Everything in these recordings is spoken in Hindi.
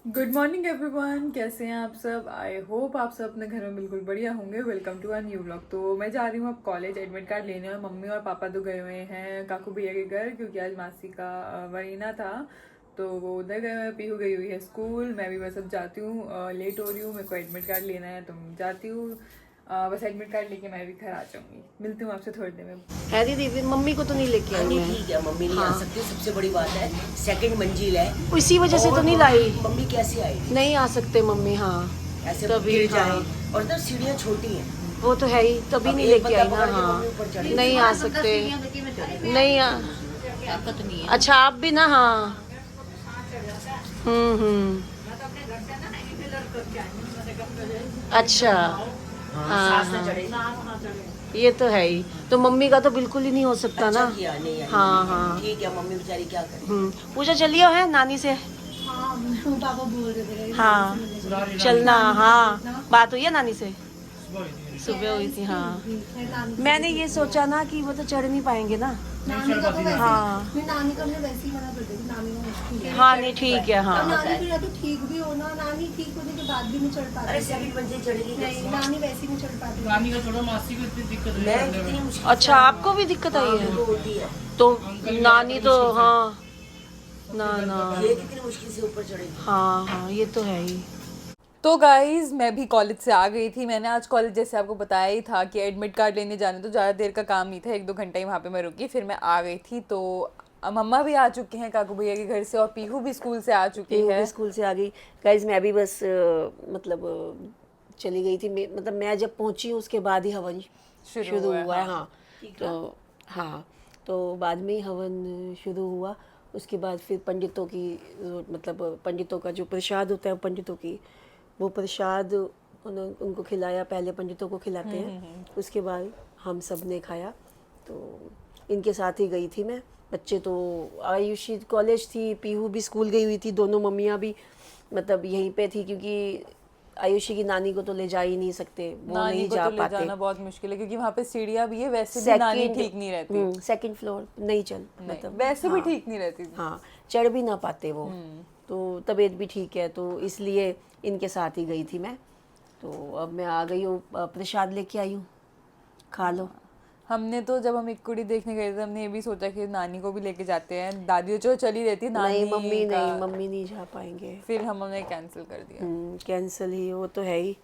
गुड मॉर्निंग एवरीवन, कैसे हैं आप सब। आई होप आप सब अपने घर में बिल्कुल बढ़िया होंगे। Welcome to our new blog. तो मैं जा रही हूँ अब कॉलेज एडमिट कार्ड लेने, और मम्मी और पापा तो गए हुए हैं काकू भैया के घर, क्योंकि आज मासी का वरीना था, तो वो उधर गए हुए हैं। पीहू गई हुई है स्कूल, मैं भी बस अब जाती हूँ, लेट हो रही हूँ, मेरे को एडमिट कार्ड लेना है तो मैं जाती हूँ। बस एडमिट कार्ड लेके मैं भी घर आ जाऊँगी। मिलती हूँ आपसे थोड़ी देर में। है दीदी, मम्मी को तो नहीं लेके आई नहीं मैं। ठीक है, मम्मी नहीं आ सकती, सबसे बड़ी बात है सेकंड मंजिल है, इसी वजह से और तो नहीं लाई। मम्मी कैसे आएगी, नहीं आ सकते मम्मी, हाँ ऐसे तभी, गिर जाए। हाँ और इधर सीढ़ियाँ छोटी हैं, वो तो है ही, तभी अब नहीं एक लेके आई बंदा ना। पकड़ के हाँ मम्मी ऊपर चढ़ नहीं आ सकते, नहीं आ। ताकत नहीं है। अच्छा आप भी ना, हाँ। हम्म। अच्छा हाँ सांस न हाँ, चढ़े। ये तो है ही। तो मम्मी का तो बिल्कुल ही नहीं हो सकता अच्छा ना। किया नहीं आई हाँ मम्मी। हाँ। ठीक है, मम्मी बेचारी क्या करे। पूजा चलिए है नानी से। पापा बोल रहे थे हाँ चलना, हाँ बात हुई है नानी से, सुबह हुई थी। हाँ मैंने ये सोचा ना कि वो तो चढ़ नहीं पाएंगे ना। नानी का तो वैसे हाँ मैं नानी का मैं वैसे ही मना कर देती, नानी का मुश्किल है। हाँ नहीं ठीक है, और हाँ नानी फिर या तो ठीक भी हो ना, नानी ठीक होने के बाद भी नहीं चढ़ पाती। अरे सेकंड मंजिल चढ़ेगी नहीं, कैसे? नानी वैसे ही नहीं चढ़ पाती। नानी का छोड़ो, मासी को इतनी दिक्कत नहीं मैं करने कितनी में। मुश्किल अच्छा आपको भी दिक्कत आई है तो होती है, तो नानी तो, हाँ ना ये कितनी मुश्किल से ऊपर चढ़ेगी। हाँ हाँ ये तो है ही। तो गाइज़ मैं भी कॉलेज से आ गई थी। मैंने आज कॉलेज जैसे आपको बताया ही था कि एडमिट कार्ड लेने जाने, तो ज़्यादा देर का काम नहीं था, 1-2 घंटा ही वहाँ पे मैं रुकी, फिर मैं आ गई थी। तो मम्मा भी आ चुके हैं काकू भैया के घर से, और पीहू भी स्कूल से आ चुकी वो है। भी स्कूल से आ गई। गाइज मैं भी बस मतलब चली गई थी। मतलब मैं जब पहुंची हूँ उसके बाद ही हवन शुरू हुआ है। हाँ तो हाँ, तो बाद में ही हवन शुरू हुआ। उसके बाद फिर पंडितों की मतलब पंडितों का जो प्रसाद होता है पंडितों की, वो प्रसाद उनको खिलाया। पहले पंडितों को खिलाते हैं, उसके बाद हम सब ने खाया। तो इनके साथ ही गई थी मैं। बच्चे तो आयुषी कॉलेज थी, पीहू भी स्कूल गई हुई थी, दोनों मम्मियाँ भी मतलब यहीं पे थी, क्योंकि आयुषी की नानी को तो ले जा ही नहीं सकते, वो नानी नहीं को जा तो ले पाते। जाना बहुत मुश्किल है, क्योंकि वहाँ पे सीढ़ियाँ भी है, वैसे भी नानी ठीक नहीं रहती। सेकंड फ्लोर नहीं चल, मतलब वैसे भी हाँ, ठीक नहीं रहती थी। हाँ चढ़ भी ना पाते वो। तो तबीयत भी ठीक है, तो इसलिए इनके साथ ही गई थी मैं। तो अब मैं आ गई हूँ, प्रसाद लेके आई हूँ, खा लो। हमने तो जब हम एक कुड़ी देखने गए थे, हमने ये भी सोचा कि नानी को भी लेके जाते हैं, दादी तो चली रहती है, नानी नहीं मम्मी नहीं जा पाएंगे। फिर हमने कैंसिल कर दिया, कैंसिल ही, वो तो है ही,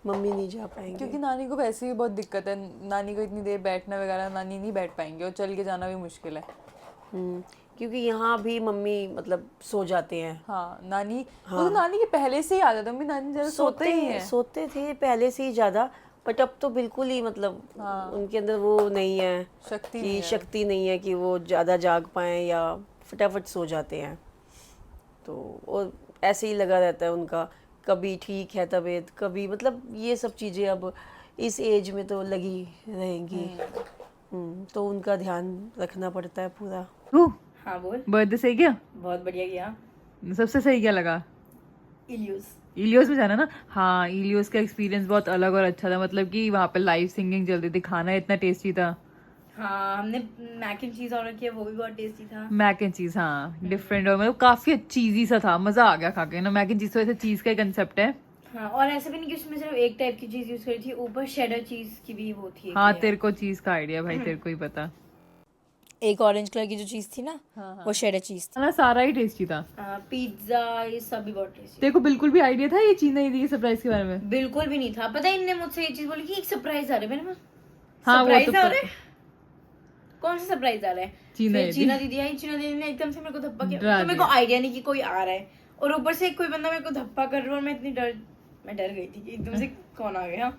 मम्मी नहीं जा पाएंगे। क्योंकि नानी को वैसे भी बहुत दिक्कत है। नानी को इतनी देर बैठना वगैरह, नानी नहीं बैठ पाएंगे, और चल के जाना भी मुश्किल है। क्योंकि यहाँ भी मम्मी मतलब सो जाते हैं। हाँ नानी, वो तो नानी के पहले से ही आदत है, मम्मी नानी ज़्यादा सोते ही हैं। सोते थे पहले से ही ज़्यादा, बट अब तो बिल्कुल ही मतलब उनके अंदर वो नहीं है, शक्ति नहीं है कि वो ज़्यादा जाग पाएँ, या फटाफट सो जाते हैं। तो वो ऐसे ही लगा रहता है उनका, कभी ठीक है तबीयत, कभी मतलब ये सब चीज़ें अब इस एज में तो लगी रहेंगी। तो उनका ध्यान रखना पड़ता है पूरा। हाँ बोल। बर्थडे सही गया? बहुत बढ़िया गया। सबसे सही क्या लगा? इलियोस में जाना ना। हाँ इलियोस का एक्सपीरियंस बहुत अलग और अच्छा था, मतलब कि वहाँ पे लाइव सिंगिंग चलती थी, खाना इतना टेस्टी था। हाँ हमने मैक एंड चीज ऑर्डर किया, वो भी बहुत टेस्टी था। मैक एंड चीज, हाँ डिफरेंट, और मतलब काफी चीजी सा था, मजा आ गया खा के ना। मैक एंड चीज तो ऐसे चीज का कंसेप्ट है। हाँ और ऐसा भी नहीं कि उसमें सिर्फ एक टाइप की चीज यूज करी थी, ऊपर शेडर चीज की भी वो थी। हाँ तेरे को चीज का आइडिया भाई, तेरे को ही पता। एक ऑरेंज कलर की जो चीज थी ना, वो शेडर चीज थी। खाना सारा ही टेस्टी था। पिज्जा ये सब भी बहुत टेस्टी। तेरे को बिल्कुल भी आइडिया था ये चीज नहीं थी सरप्राइज के बारे में? बिल्कुल भी नहीं था पता। इनने मुझसे ये चीज बोली कि एक सरप्राइज आ रहा है। मैंने हाँ, वो सरप्राइज तो आ रहा है, कौन सा सरप्राइज आ रहा है? चीना चीना दीदी आई, चीना दीदी ने एकदम से मेरे को धप्पा किया, तो मेरे को आइडिया नहीं कि कोई आ रहा है, और ऊपर से कोई बंदा मेरे को धप्पा कर रहा है, और मैं डर गई थी कि एकदम से कौन आ गया।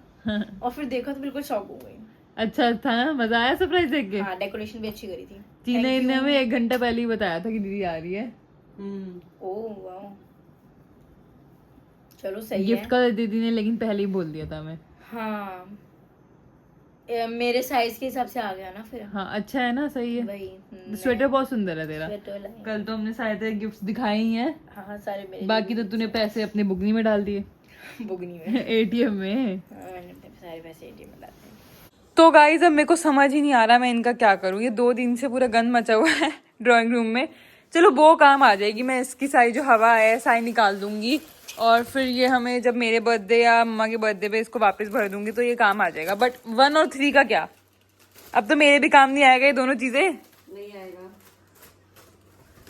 और फिर देखा तो बिल्कुल शॉक हो गई। अच्छा था ना, मजा आया सरप्राइज देख के? हाँ डेकोरेशन भी अच्छी करी थी। चीना ने हमें 1 घंटा पहले ही बताया था कि दीदी आ रही है। ओह वाओ, चलो सही है। गिफ्ट का दीदी ने लेकिन पहले ही बोल दिया था हमें। हाँ मेरे साइज के हिसाब से आ गया ना फिर। हाँ अच्छा है ना, सही है। वही स्वेटर बहुत सुंदर है तेरा। स्वेटर लाई। कल तो हमने सारे गिफ्ट्स दिखाए ही हैं। हाँ सारे मेरे बाकी तो तूने पैसे अपने बुगनी में डाल दिए। बुगनी में एटीएम में। मैंने अपने सारे पैसे एटीएम में डाले। तो गाइज अब मेरे को समझ ही नहीं आ रहा मैं इनका क्या करूँ। ये 2 दिन से पूरा गंद मचा हुआ है ड्राइंग रूम में। चलो वो काम आ जाएगी, मैं इसकी सारी जो हवा है सारी निकाल दूंगी और फिर ये हमें जब मेरे बर्थडे या मम्मा के बर्थडे पे इसको वापस भर दूंगी तो ये काम आ जाएगा। बट 1 और 3 का क्या, अब तो मेरे भी काम नहीं आएगा ये दोनों चीजें। नहीं आएगा।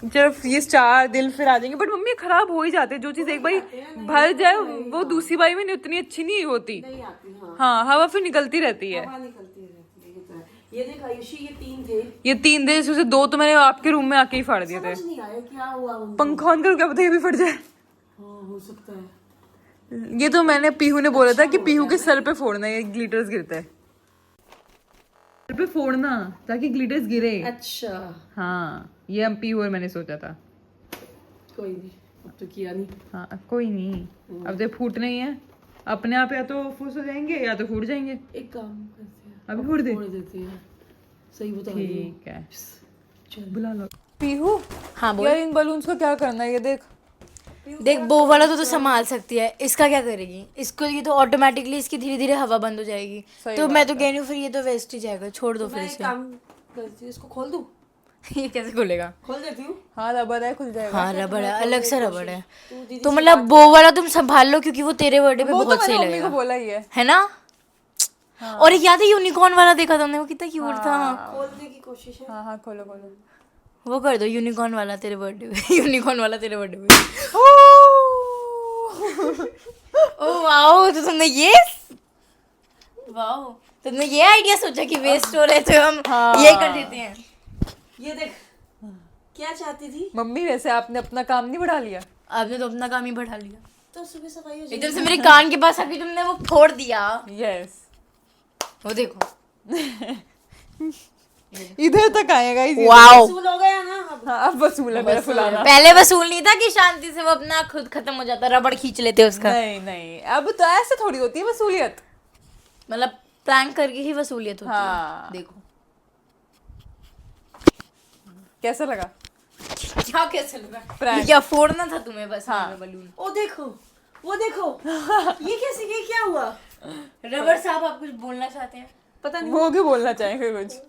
जब ये 4 दिल फिर आ जाएंगे। बट मम्मी खराब हो ही जाते हैं, जो चीज एक बार भर जाए वो दूसरी बारी में उतनी अच्छी नहीं होती। नहीं आती। हाँ, हाँ, हवा फिर निकलती रहती है। हवा निकलती रहती है, ये तो है। ये देख आयुषी, ये 3 थे। ये 3 दिन से 2 तो मैंने आपके रूम में आके ही फाड़ दिए थे। समझ नहीं आया क्या हुआ उनको। पंखा ऑन करो, क्या पता ये भी फट जाए। हाँ, हो सकता है। ये तो मैंने पीहू ने बोला था कि पीहू के सर पे फोड़ना, ये ग्लिटर्स गिरता है सर पे फोड़ना ताकि ग्लिटर्स गिरे। अच्छा, हाँ, ये हम पीहू और मैंने सोचा था। कोई नहीं, अब तो किया नहीं। हाँ, अब कोई नहीं, अब तो फूटना ही है अपने आप, या तो फुस हो जाएंगे या तो फूट जाएंगे। एक काम करते हैं, अभी फूट दे, छोड़ देते हैं। सही बता रही हूँ। ठीक है, बुला लो। पीहू, हाँ बोल। यार इन बलून्स को क्या करना है, ये देख। देख वो वाला तो संभाल सकती है, इसका क्या करेगी? इसको ये तो ऑटोमेटिकली इसकी धीरे धीरे हवा बंद हो जाएगी। तो मैं तो कह रही हूँ फिर ये तो वेस्ट ही जाएगा, छोड़ दो फिर मैं एक इसे। काम करती हूँ, इसको खोल दूँ? ये कैसे खुलेगा? खोल देती हूँ। हाँ, रबड़ है, खुल जाएगा। हाँ रबड़ है, अलग से रबड़ है। दीदी तो मतलब वो वाला तुम संभाल लो क्योंकि वो तेरे बर्थडे पे वो तो बहुत सही मैंने मम्मी को लगेगा, बोला ही है। है ना? और एक याद है यूनिकॉर्न वाला देखा तुमने, वो कितना क्यूट था। खोलने की कोशिश है। हाँ हाँ, खोलो खोलो। वो कर दो यूनिकॉर्न वाला तेरे बर्थडे पे। यूनिकॉर्न वाला तेरे बर्थडे पे। ओह वाओ, तो तुमने ये वाओ तुमने ये आइडिया सोचा कि वेस्ट हो रहे तो हम ये कर देते हैं। ये देख, क्या चाहती थी? मम्मी वैसे आपने अपना काम नहीं बढ़ा लिया? आपने तो अपना काम ही बढ़ा लिया। तो सुबह सफाई हो जाएगी। एकदम से मेरे कान के पास अभी तुमने वो फोड़ दिया। यस, वो देखो। इधर तक आएगा इसी। वाओ, वसूल हो गया ना अब। हाँ, अब वसूल है मेरा फुलाना। पहले वसूल नहीं था कि शांति से वो अपना खुद खत्म हो जाता, रबड़ खींच लेते उसका। नहीं नहीं, अब तो ऐसे थोड़ी होती है वसूलियत। मतलब प्रैंक करके ही वसूलियत होती हाँ। है। देखो कैसा लगा? क्या कैसे लगा? Prank। क्या फोड़ना था तुम्हें बस? हाँ। बलून ओ देखो, वो देखो। ये कैसे, ये क्या हुआ? रबड़ साहब आप कुछ बोलना चाहते हैं? पता नहीं। वो क्यों बोलना चाहेंगे कुछ।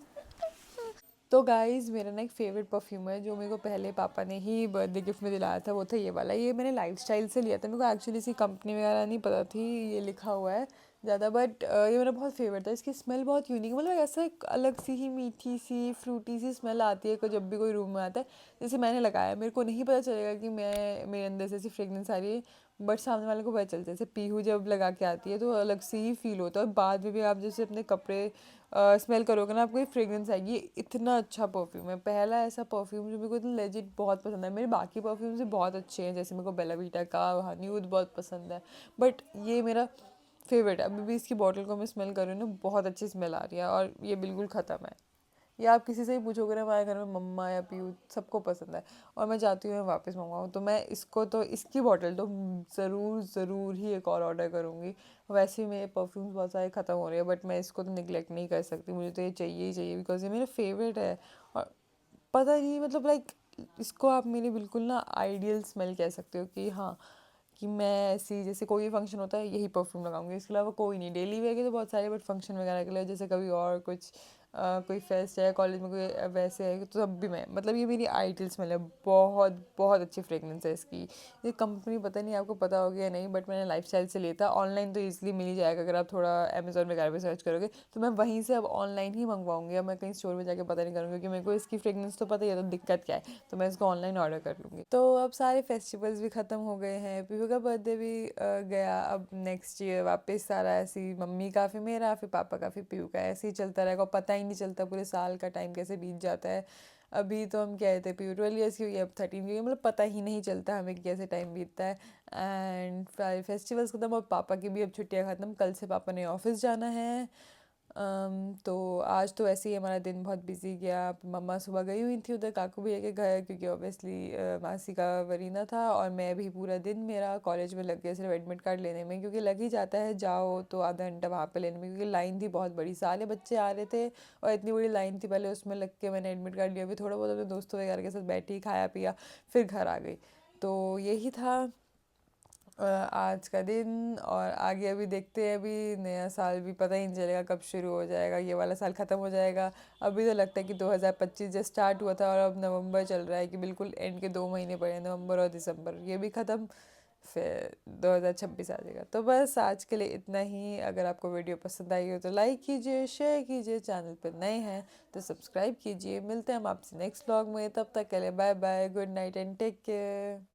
तो गाइज मेरा ना एक फेवरेट परफ्यूम है जो मेरे को पहले पापा ने ही बर्थडे गिफ्ट में दिलाया था, वो था ये वाला। ये मैंने लाइफस्टाइल से लिया था, मेरे को एक्चुअली इसकी कंपनी वगैरह नहीं पता थी, ये लिखा हुआ है ज़्यादा, बट ये मेरा बहुत फेवरेट था। इसकी स्मेल बहुत यूनिक, मतलब ऐसा एक अलग सी ही मीठी सी फ्रूटी सी स्मेल आती है जब भी कोई रूम में आता है। जैसे मैंने लगाया, मेरे को नहीं पता चलेगा कि मेरे अंदर से ऐसी फ्रेगनेंस आ रही है, बट सामने वाले को पता चलता है। जैसे पीहू जब लगा के आती है तो अलग से ही फील होता है, और बाद में भी आप जैसे अपने कपड़े स्मेल करोगे ना, आपको ये फ्रेगरेंस आएगी। इतना अच्छा परफ्यूम है, पहला ऐसा परफ्यूम जो मेरे को लेजिट बहुत पसंद है। मेरे बाकी परफ्यूम से बहुत अच्छे हैं, जैसे मेरे को बेला वीटा का हनीवुड बहुत पसंद है, बट ये मेरा फेवरेट है। अभी भी इसकी बॉटल को मैं स्मेल कर रही हूँ ना, बहुत अच्छी स्मेल आ रही है, और ये बिल्कुल ख़त्म है। ये आप किसी से ही पूछोगे ना हमारे घर में, मम्मा या पीयू सबको पसंद है, और मैं चाहती हूँ मैं वापस मंगवाऊँ। तो मैं इसको तो इसकी बॉटल तो ज़रूर ही एक और ऑर्डर करूँगी। वैसे ही मेरे परफ्यूम्स बहुत सारे ख़त्म हो रहे हैं, बट मैं इसको तो निगलेक्ट नहीं कर सकती, मुझे तो ये चाहिए ही चाहिए, बिकॉज ये मेरा फेवरेट है। और पता नहीं, मतलब लाइक इसको आप मेरी बिल्कुल ना आइडियल स्मेल कह सकते हो कि हाँ, कि मैं ऐसी जैसे कोई भी फंक्शन होता है यही परफ्यूम लगाऊंगी, इसके अलावा कोई नहीं। डेली वेयर के तो बहुत सारे, बट फंक्शन वगैरह के लिए जैसे कभी और कुछ कोई फेस्ट है, कॉलेज में कोई वैसे है, तो तब भी मैं, मतलब ये मेरी आइडियल स्मेल है। बहुत बहुत अच्छी फ्रेगनेंस है इसकी। ये कंपनी पता नहीं आपको पता होगी या नहीं, बट मैंने लाइफस्टाइल से लिया था। ऑनलाइन तो ईजिली मिल ही जाएगा, अगर आप थोड़ा अमेजोन वगैरह पे सर्च करोगे, तो मैं वहीं से अब ऑनलाइन ही मंगवाऊंगी। अब मैं कहीं स्टोर में जाके पता नहीं करूँगी, क्योंकि मेरे को इसकी फ्रेगनेंस तो पता ही है, तो दिक्कत क्या है, तो मैं इसको ऑनलाइन ऑर्डर कर लूँगी। तो अब सारे फेस्टिवल्स भी ख़त्म हो गए हैं, पीहू का बर्थडे भी गया। अब नेक्स्ट ईयर वापस सारा ऐसे ही, मम्मी का फिर मेरा, फिर पापा का, फिर पीहू का, ऐसे ही चलता रहेगा। पता ही नहीं चलता पूरे साल का टाइम कैसे बीत जाता है। अभी तो हम कह थे पीयू 12 ईयर्स की हुई, अब 13 की, मतलब पता ही नहीं चलता हमें कैसे टाइम बीतता है। एंड फेस्टिवल्स ख़त्म, और पापा की भी अब छुट्टियाँ ख़त्म। कल से पापा ने ऑफिस जाना है। तो आज तो ऐसे ही हमारा दिन बहुत बिजी गया। मम्मा सुबह गई हुई थी उधर काकू भैया के घर, क्योंकि ऑब्वियसली मासी का वरीना था, और मैं भी पूरा दिन मेरा कॉलेज में लग गया सिर्फ एडमिट कार्ड लेने में, क्योंकि लग ही जाता है, जाओ तो आधा घंटा वहाँ पे लेने में, क्योंकि लाइन थी बहुत बड़ी, सारे बच्चे आ रहे थे और इतनी बड़ी लाइन थी। पहले उसमें लग के मैंने एडमिट कार्ड लिया, फिर थोड़ा बहुत अपने दोस्तों वगैरह के साथ बैठी, खाया पिया, फिर घर आ गई। तो यही था। आज का दिन, और आगे अभी देखते हैं, अभी नया साल भी पता ही नहीं चलेगा कब शुरू हो जाएगा, ये वाला साल ख़त्म हो जाएगा। अभी तो लगता है कि 2025 जब स्टार्ट हुआ था और अब नवंबर चल रहा है, कि बिल्कुल एंड के 2 महीने पड़े हैं, नवंबर और दिसंबर, ये भी ख़त्म, फिर 2026 आ जाएगा। तो बस आज के लिए इतना ही। अगर आपको वीडियो पसंद आई हो तो लाइक कीजिए, शेयर कीजिए, चैनल पर नए हैं तो सब्सक्राइब कीजिए। मिलते हैं हम आपसे नेक्स्ट व्लॉग में, तब तक के लिए bye bye, good night and take care.